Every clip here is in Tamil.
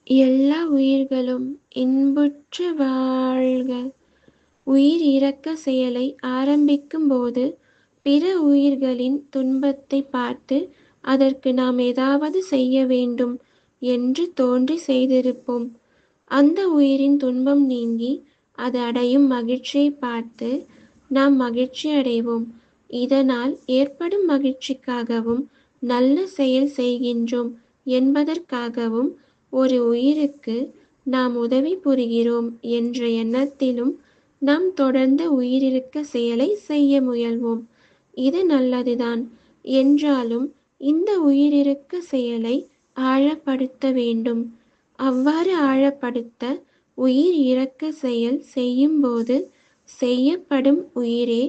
எல்லா உயிர்களும் இன்புற்று வாழ்க. உயிர் இரக்க செயலை ஆரம்பிக்கும்போது பிற உயிர்களின் துன்பத்தைப் பார்த்து அதற்கு நாம் ஏதாவது செய்ய வேண்டும் என்று தோன்றி செய்திருப்போம். அந்த உயிரின் துன்பம் நீங்கி அது அடையும் மகிழ்ச்சியைப் பார்த்து நாம் மகிழ்ச்சி அடைவோம். இதனால் ஏற்படும் மகிழ்ச்சிக்காகவும் நல்ல செயல் செய்கின்றோம் என்பதற்காகவும் ஒரு உயிருக்கு நாம் உதவி புரிகிறோம் என்ற எண்ணத்திலும் நாம் தொடர்ந்து உயிரிரக்க செயலை செய்ய முயல்வோம். இது நல்லதுதான். என்றாலும் இந்த உயிரிரக்க செயலை ஆழப்படுத்த வேண்டும். அவ்வாறு ஆழப்படுத்த உயிர் இரக்க செயல் செய்யும்போது செய்யப்படும் உயிரே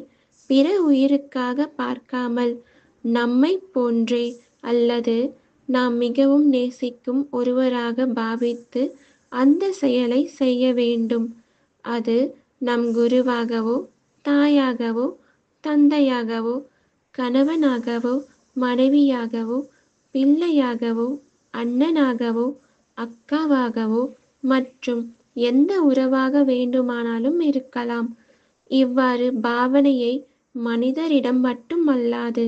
பிற உயிருக்காக பார்க்காமல் நம்மைப் போன்றே அல்லது நாம் மிகவும் நேசிக்கும் ஒருவராக பாவித்து அந்த செயலை செய்ய வேண்டும். அது நம் குருவாகவோ தாயாகவோ தந்தையாகவோ கணவனாகவோ மனைவியாகவோ பிள்ளையாகவோ அண்ணனாகவோ அக்காவாகவோ மற்றும் எந்த உறவாக வேண்டுமானாலும் இருக்கலாம். இவ்வாறு பாவனையை மனிதரிடம் மட்டுமல்லாது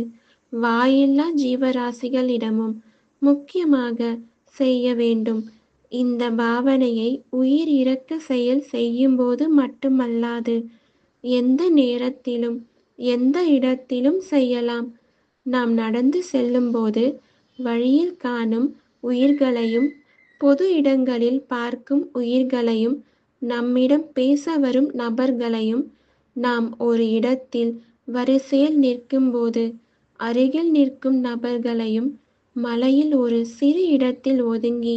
வாயில்லா ஜீவராசிகளிடமும் முக்கியமாக செய்ய வேண்டும். இந்த பாவனையை உயிர் இரக்க செயல் செய்யும்போது மட்டுமல்லாது எந்த நேரத்திலும் எந்த இடத்திலும் செய்யலாம். நாம் நடந்து செல்லும்போது வழியில் காணும் உயிர்களையும் பொது இடங்களில் பார்க்கும் உயிர்களையும் நம்மிடம் பேச வரும் நபர்களையும் நாம் ஒரு இடத்தில் வரிசையில் நிற்கும்போது அருகில் நிற்கும் நபர்களையும் மலையில் ஒரு சிறு இடத்தில் ஒதுங்கி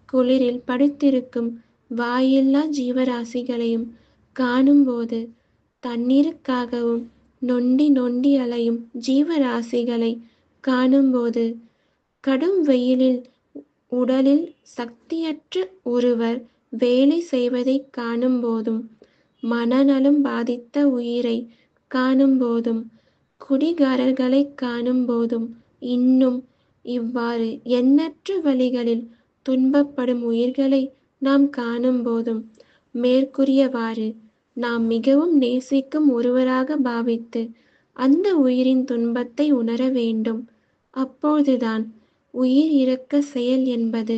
குளிரில் படுத்திருக்கும் வாயில்லா ஜீவராசிகளையும் காணும்போது தண்ணீருக்காகவும் நொண்டி நொண்டி அலையும் ஜீவராசிகளை காணும்போது கடும் வெயிலில் உடலில் சக்தியற்ற ஒருவர் வேலை செய்வதைக் காணும்போதும் மனநலம் பாதித்த உயிரை காணும்போதும் குடிகாரர்களைக் காணும்போதும் இன்னும் இவ்வாறு எண்ணற்ற வழிகளில் துன்பப்படும் உயிர்களை நாம் காணும்போதும் மேற்கூறியவாறு நாம் மிகவும் நேசிக்கும் ஒருவராக பாவித்து அந்த உயிரின் துன்பத்தை உணர வேண்டும். அப்போதுதான் உயிர் இரக்க செயல் என்பது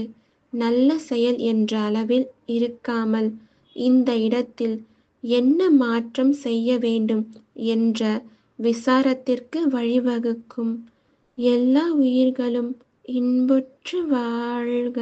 நல்ல செயல் என்ற அளவில் இருக்காமல் இந்த இடத்தில் என்ன மாற்றம் செய்ய வேண்டும் என்ற விசாரத்திற்கு வழிவகுக்கும். எல்லா உயிர்களும் இன்புற்று வாழ்க.